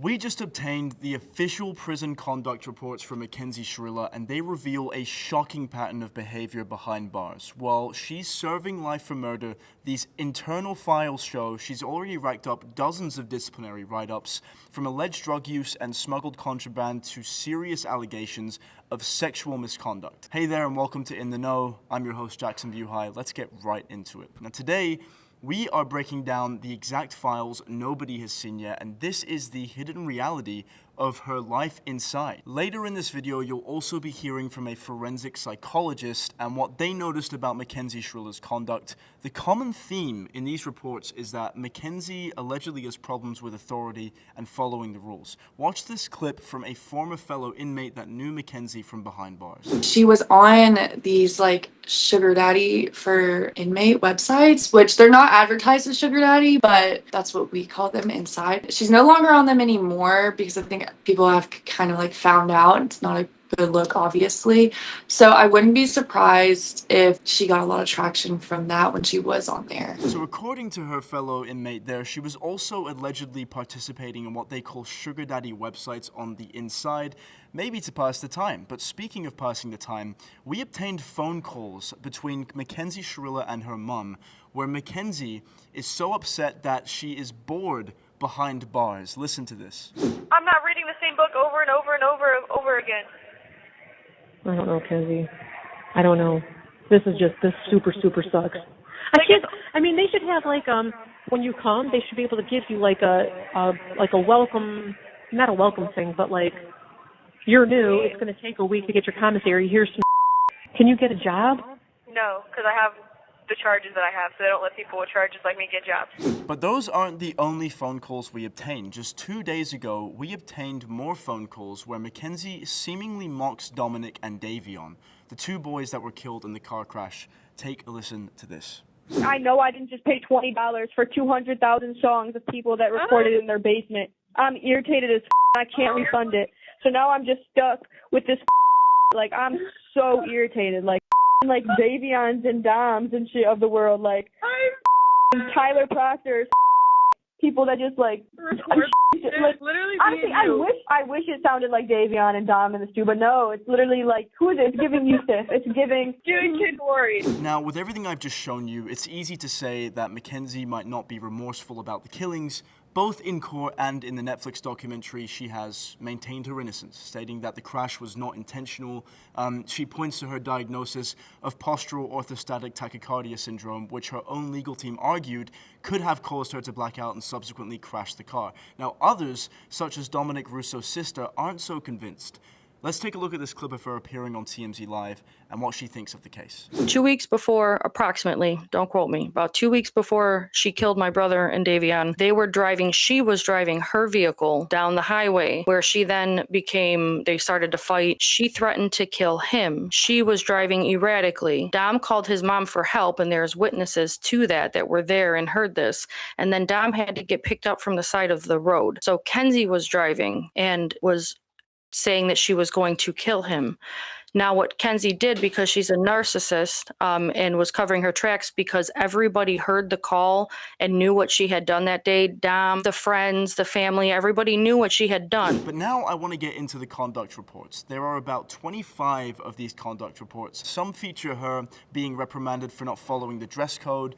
We just obtained the official prison conduct reports from Mackenzie Shirilla, and they reveal a shocking pattern of behavior behind bars. While she's serving life for murder, these internal files show she's already racked up dozens of disciplinary write-ups, from alleged drug use and smuggled contraband to serious allegations of sexual misconduct. Hey there and welcome to In the Know. I'm your host Jackson Buhai. Let's get right into it. Now today, we are breaking down the exact files nobody has seen yet, and this is the hidden reality of her life inside. Later in this video, you'll also be hearing from a forensic psychologist and what they noticed about Mackenzie Shirilla's conduct. The common theme in these reports is that Mackenzie allegedly has problems with authority and following the rules. Watch this clip from a former fellow inmate that knew Mackenzie from behind bars. She was on these sugar daddy for inmate websites, which they're not advertised as sugar daddy, but that's what we call them inside. She's no longer on them anymore because I think people have kind of found out it's not a good look, obviously. So I wouldn't be surprised if she got a lot of traction from that when she was on there. So according to her fellow inmate there, she was also allegedly participating in what they call sugar daddy websites on the inside, maybe to pass the time. But speaking of passing the time, we obtained phone calls between Mackenzie Shirilla and her mom, where Mackenzie is so upset that she is bored behind bars. Listen to this. I'm not reading the same book over and over and over again. I don't know, Kenzie. I don't know. This super sucks. They should have when you come, they should be able to give you a welcome, not a welcome thing, but you're new. It's going to take a week to get your commissary. Here's some. Can you get a job? No, because I have the charges that I have, so they don't let people with charges like me get jobs. But those aren't the only phone calls we obtained. Just 2 days ago, we obtained more phone calls where Mackenzie seemingly mocks Dominic and Davion, the two boys that were killed in the car crash. Take a listen to this. I know I didn't just pay $20 for 200,000 songs of people that recorded in their basement. I'm irritated as I can't refund it. So now I'm just stuck with this I'm so irritated. Davion's and Dom's and shit of the world, Tyler Proctor's people that just literally honestly, I wish it sounded like Davion and Dom in the stew, but no, it's literally who is it? It's giving Yusuf. It's giving kid worried. Now, with everything I've just shown you, it's easy to say that Mackenzie might not be remorseful about the killings. Both in court and in the Netflix documentary, she has maintained her innocence, stating that the crash was not intentional. She points to her diagnosis of postural orthostatic tachycardia syndrome, which her own legal team argued could have caused her to black out and subsequently crash the car. Now, others, such as Dominic Russo's sister, aren't so convinced. Let's take a look at this clip of her appearing on TMZ Live and what she thinks of the case. 2 weeks before, approximately, don't quote me, about 2 weeks before she killed my brother and Davion, she was driving her vehicle down the highway where she then they started to fight. She threatened to kill him. She was driving erratically. Dom called his mom for help, and there's witnesses to that were there and heard this. And then Dom had to get picked up from the side of the road. So Kenzie was driving and was saying that she was going to kill him. Now, what Kenzie did, because she's a narcissist, and was covering her tracks because everybody heard the call and knew what she had done that day. Dom, the friends, the family, everybody knew what she had done. But now I want to get into the conduct reports. There are about 25 of these conduct reports. Some feature her being reprimanded for not following the dress code.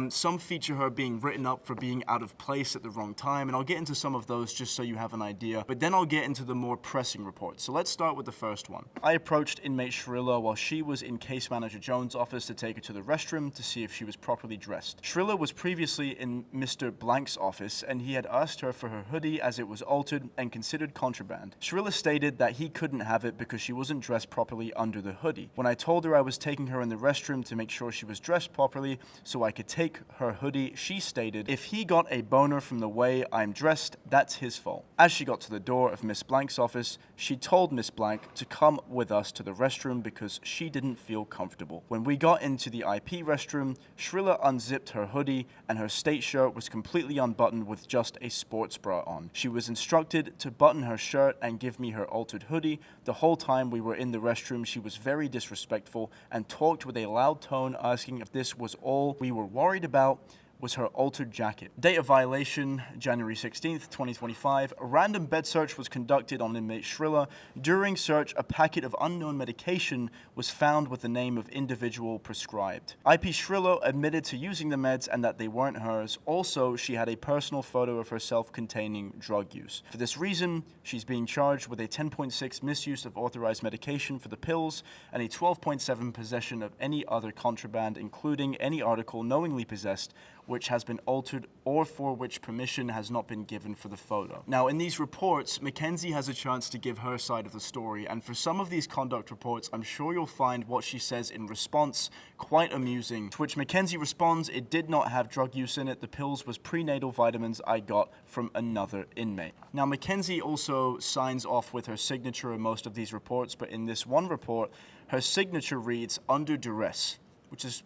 Some feature her being written up for being out of place at the wrong time, and I'll get into some of those just so you have an idea, but then I'll get into the more pressing reports. So let's start with the first one. I approached inmate Shirilla while she was in Case Manager Jones' office to take her to the restroom to see if she was properly dressed. Shirilla was previously in Mr. Blank's office, and he had asked her for her hoodie as it was altered and considered contraband. Shirilla stated that he couldn't have it because she wasn't dressed properly under the hoodie. When I told her I was taking her in the restroom to make sure she was dressed properly so I could take her hoodie, she stated, "If he got a boner from the way I'm dressed, that's his fault." As she got to the door of Miss Blank's office, she told Miss Blank to come with us to the restroom because she didn't feel comfortable. When we got into the IP restroom, Shirilla unzipped her hoodie and her state shirt was completely unbuttoned with just a sports bra on. She was instructed to button her shirt and give me her altered hoodie. The whole time we were in the restroom, she was very disrespectful and talked with a loud tone asking if this was all we were worried about. was her altered jacket. Date of violation, January 16th, 2025. A random bed search was conducted on inmate Shirilla. During search, a packet of unknown medication was found with the name of individual prescribed. IP Shirilla admitted to using the meds and that they weren't hers. Also, she had a personal photo of herself containing drug use. For this reason, she's being charged with a 10.6 misuse of authorized medication for the pills and a 12.7 possession of any other contraband, including any article knowingly possessed which has been altered or for which permission has not been given for the photo. Now, in these reports, Mackenzie has a chance to give her side of the story, and for some of these conduct reports, I'm sure you'll find what she says in response quite amusing, to which Mackenzie responds, "It did not have drug use in it. The pills was prenatal vitamins I got from another inmate." Now, Mackenzie also signs off with her signature in most of these reports, but in this one report, her signature reads, "Under duress," which is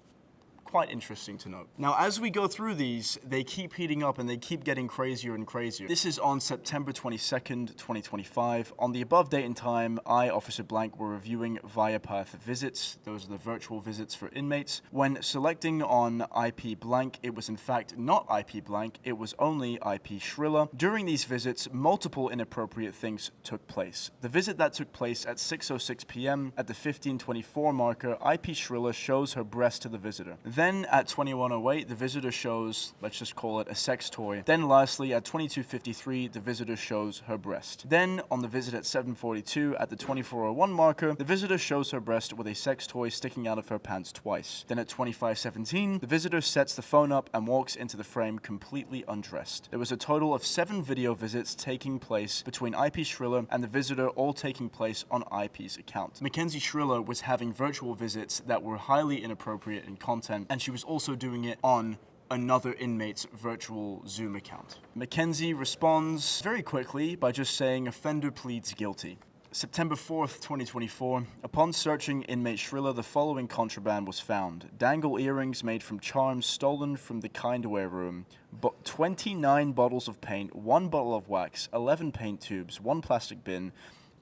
quite interesting to note. Now, as we go through these, they keep heating up and they keep getting crazier and crazier. This is on September 22nd, 2025. On the above date and time, I, Officer Blank, were reviewing ViaPath visits. Those are the virtual visits for inmates. When selecting on IP Blank, it was in fact not IP Blank, it was only IP Shirilla. During these visits, multiple inappropriate things took place. The visit that took place at 6:06 p.m. at the 15:24 marker, IP Shirilla shows her breast to the visitor. Then at 21:08, the visitor shows, let's just call it a sex toy. Then lastly, at 22:53, the visitor shows her breast. Then on the visit at 7:42, at the 24:01 marker, the visitor shows her breast with a sex toy sticking out of her pants twice. Then at 25:17, the visitor sets the phone up and walks into the frame completely undressed. There was a total of 7 video visits taking place between IP Shirilla and the visitor, all taking place on IP's account. Mackenzie Shirilla was having virtual visits that were highly inappropriate in content, and she was also doing it on another inmate's virtual Zoom account. Mackenzie responds very quickly by just saying offender pleads guilty. September 4th, 2024. Upon searching inmate Shirilla, the following contraband was found. Dangle earrings made from charms stolen from the kindwear room. 29 bottles of paint, 1 bottle of wax, 11 paint tubes, 1 plastic bin,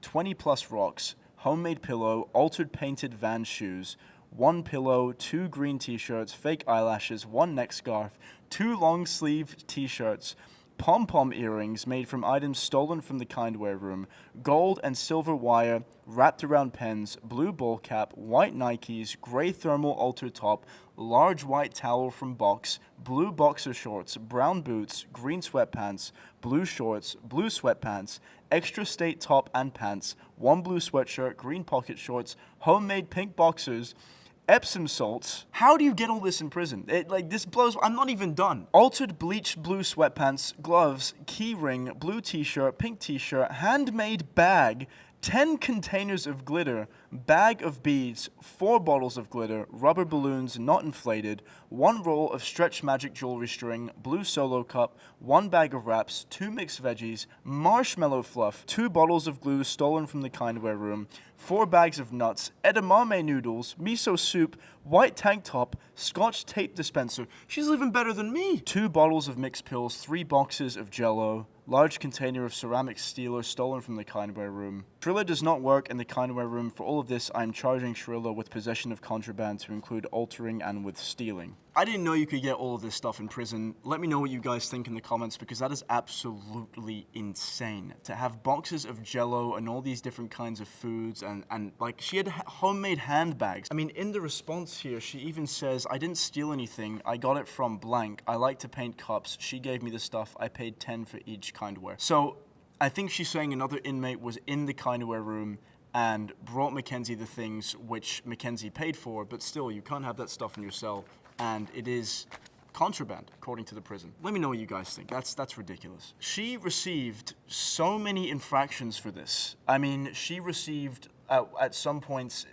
20 plus rocks, homemade pillow, altered painted Vans shoes, 1 pillow, 2 green t-shirts, fake eyelashes, 1 neck scarf, 2 long-sleeved t-shirts, pom-pom earrings made from items stolen from the kindwear room, gold and silver wire wrapped around pens, blue ball cap, white Nikes, gray thermal altar top, large white towel from box, blue boxer shorts, brown boots, green sweatpants, blue shorts, blue sweatpants, extra state top and pants, 1 blue sweatshirt, green pocket shorts, homemade pink boxers, Epsom salts. How do you get all this in prison? This blows. I'm not even done. Altered bleached blue sweatpants, gloves, key ring, blue t-shirt, pink t-shirt, handmade bag, 10 containers of glitter, bag of beads, 4 bottles of glitter, rubber balloons not inflated, 1 roll of stretch magic jewelry string, blue solo cup, 1 bag of wraps, 2 mixed veggies, marshmallow fluff, 2 bottles of glue stolen from the kindwear room, 4 bags of nuts, edamame noodles, miso soup, white tank top, scotch tape dispenser. She's living better than me. 2 bottles of mixed pills, 3 boxes of Jell-O, large container of ceramic steeler stolen from the kindwear room. Shirilla does not work in the kindwear room. For all of this, I am charging Shirilla with possession of contraband to include altering and with stealing. I didn't know you could get all of this stuff in prison. Let me know what you guys think in the comments, because that is absolutely insane. To have boxes of Jell-O and all these different kinds of foods, and like, she had homemade handbags. I mean, in the response here, she even says, "I didn't steal anything. I got it from blank. I like to paint cups. She gave me the stuff. I paid 10 for each kindwear." So I think she's saying another inmate was in the kindwear room and brought Mackenzie the things which Mackenzie paid for, but still, you can't have that stuff in your cell, and it is contraband, according to the prison. Let me know what you guys think. That's ridiculous. She received so many infractions for this. I mean, she received, at some points,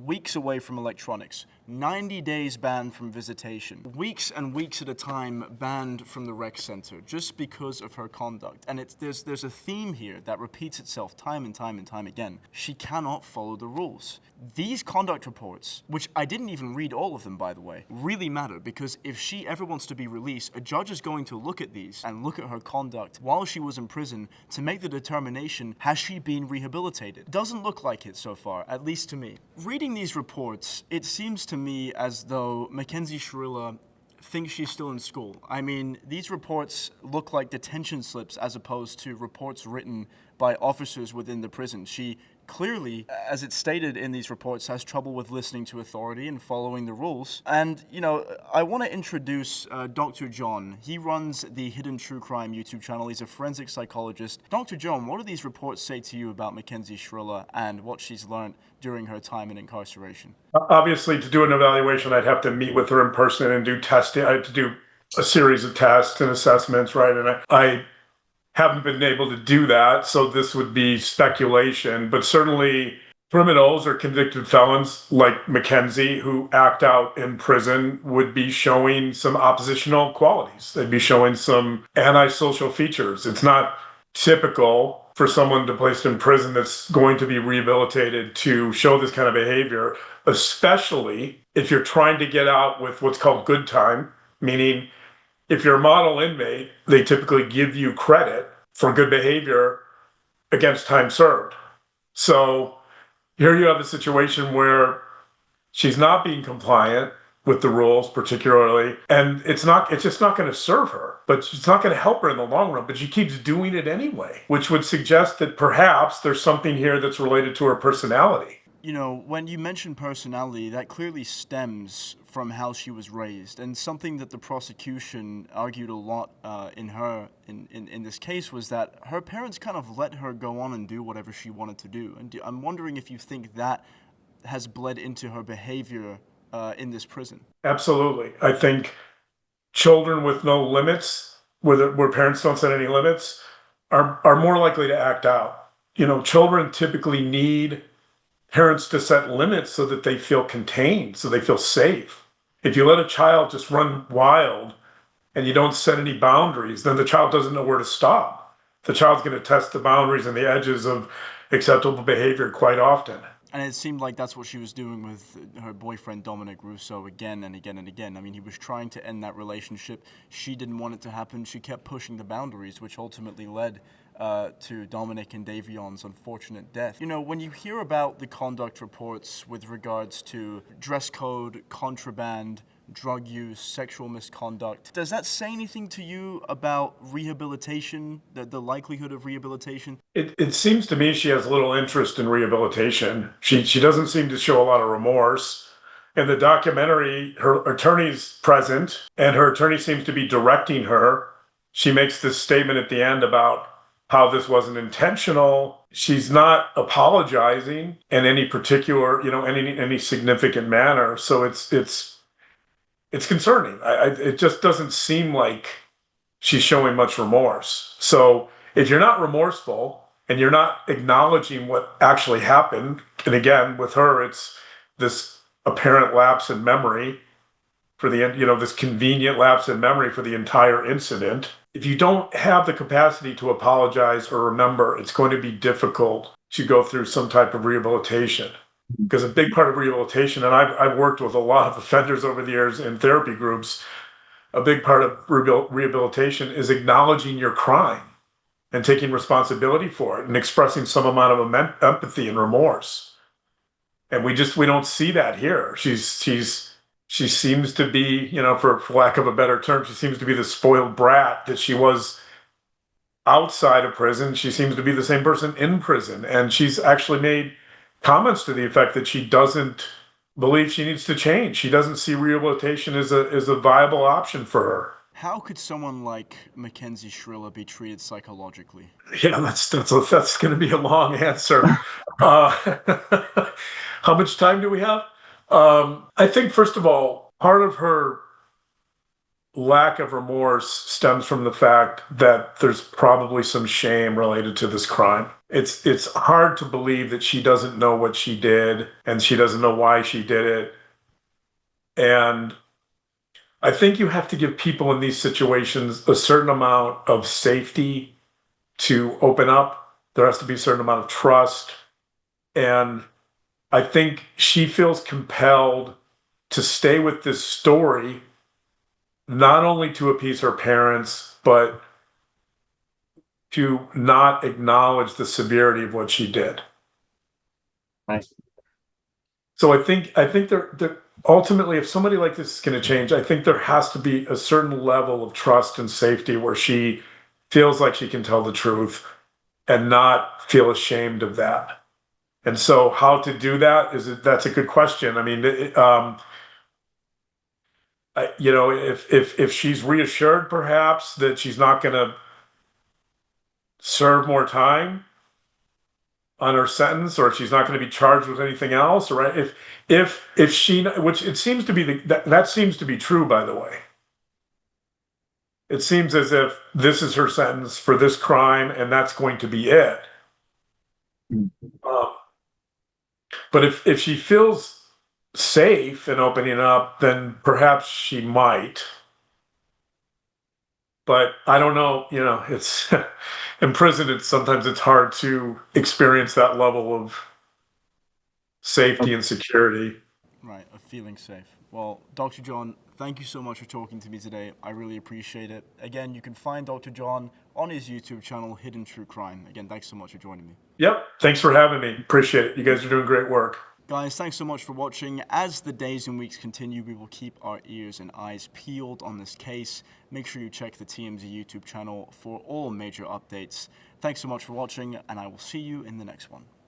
weeks away from electronics, 90 days banned from visitation, weeks and weeks at a time banned from the rec center, just because of her conduct. And there's a theme here that repeats itself time and time and time again. She cannot follow the rules. These conduct reports, which I didn't even read all of them, by the way, really matter, because if she ever wants to be released, a judge is going to look at these and look at her conduct while she was in prison to make the determination, has she been rehabilitated? Doesn't look like it so far, at least to me. Reading these reports, it seems to me as though Mackenzie Shirilla thinks she's still in school. I mean, these reports look like detention slips as opposed to reports written by officers within the prison. She clearly, as it's stated in these reports, has trouble with listening to authority and following the rules. And, you know, I want to introduce Dr. John. He runs the Hidden True Crime YouTube channel. He's a forensic psychologist. Dr. John, what do these reports say to you about Mackenzie Shirilla and what she's learned during her time in incarceration? Obviously, to do an evaluation, I'd have to meet with her in person and do testing. I had to do a series of tests and assessments, right? And I haven't been able to do that, so this would be speculation. But certainly, criminals or convicted felons like Mackenzie who act out in prison would be showing some oppositional qualities. They'd be showing some antisocial features. It's not typical for someone to placed in prison that's going to be rehabilitated to show this kind of behavior, especially if you're trying to get out with what's called good time, meaning if you're a model inmate, they typically give you credit for good behavior against time served. So here you have a situation where she's not being compliant with the rules, particularly, and it's just not going to serve her, but it's not going to help her in the long run, but she keeps doing it anyway, which would suggest that perhaps there's something here that's related to her personality. You know, when you mention personality, that clearly stems from how she was raised, and something that the prosecution argued a lot in this case was that her parents kind of let her go on and do whatever she wanted to do. And I'm wondering if you think that has bled into her behavior in this prison. Absolutely. I think children with no limits, where parents don't set any limits, are more likely to act out. You know, children typically need parents to set limits so that they feel contained, so they feel safe. If you let a child just run wild and you don't set any boundaries, then the child doesn't know where to stop. The child's going to test the boundaries and the edges of acceptable behavior quite often. And it seemed like that's what she was doing with her boyfriend, Dominic Russo, again and again and again. I mean, he was trying to end that relationship. She didn't want it to happen. She kept pushing the boundaries, which ultimately led to Dominic and Davion's unfortunate death. You know, when you hear about the conduct reports with regards to dress code, contraband, drug use, sexual misconduct, does that say anything to you about rehabilitation, the likelihood of rehabilitation? It seems to me she has little interest in rehabilitation. She doesn't seem to show a lot of remorse. In the documentary, her attorney's present, and her attorney seems to be directing her. She makes this statement at the end about how this wasn't intentional. She's not apologizing in any particular, any significant manner. So it's concerning. It just doesn't seem like she's showing much remorse. So if you're not remorseful and you're not acknowledging what actually happened, and again, with her, it's this apparent lapse in memory for this convenient lapse in memory for the entire incident. If you don't have the capacity to apologize or remember, it's going to be difficult to go through some type of rehabilitation. Because a big part of rehabilitation, and I've worked with a lot of offenders over the years in therapy groups, a big part of rehabilitation is acknowledging your crime and taking responsibility for it and expressing some amount of empathy and remorse. And we don't see that here. She seems to be, for lack of a better term, she seems to be the spoiled brat that she was outside of prison. She seems to be the same person in prison. And she's actually made comments to the effect that she doesn't believe she needs to change. She doesn't see rehabilitation as a viable option for her. How could someone like Mackenzie Shirilla be treated psychologically? Yeah, that's going to be a long answer. How much time do we have? I think, first of all, part of her lack of remorse stems from the fact that there's probably some shame related to this crime. It's hard to believe that she doesn't know what she did and she doesn't know why she did it. And I think you have to give people in these situations a certain amount of safety to open up. There has to be a certain amount of trust. And I think she feels compelled to stay with this story, not only to appease her parents, but to not acknowledge the severity of what she did. Right. So I think there ultimately, if somebody like this is going to change, I think there has to be a certain level of trust and safety where she feels like she can tell the truth and not feel ashamed of that. And so, how to do that that's a good question. I mean, if she's reassured perhaps that she's not going to serve more time on her sentence, or if she's not going to be charged with anything else, right? If she, which it seems to be that seems to be true, by the way. It seems as if this is her sentence for this crime, and that's going to be it. Um, but if she feels safe in opening up, then perhaps she might. But I don't know. It's in prison. Sometimes it's hard to experience that level of safety and security. Right, of feeling safe. Well, Dr. John, thank you so much for talking to me today. I really appreciate it. Again, you can find Dr. John on his YouTube channel, Hidden True Crime. Again, thanks so much for joining me. Yep. Thanks for having me. Appreciate it. You guys are doing great work. Guys, thanks so much for watching. As the days and weeks continue, we will keep our ears and eyes peeled on this case. Make sure you check the TMZ YouTube channel for all major updates. Thanks so much for watching, and I will see you in the next one.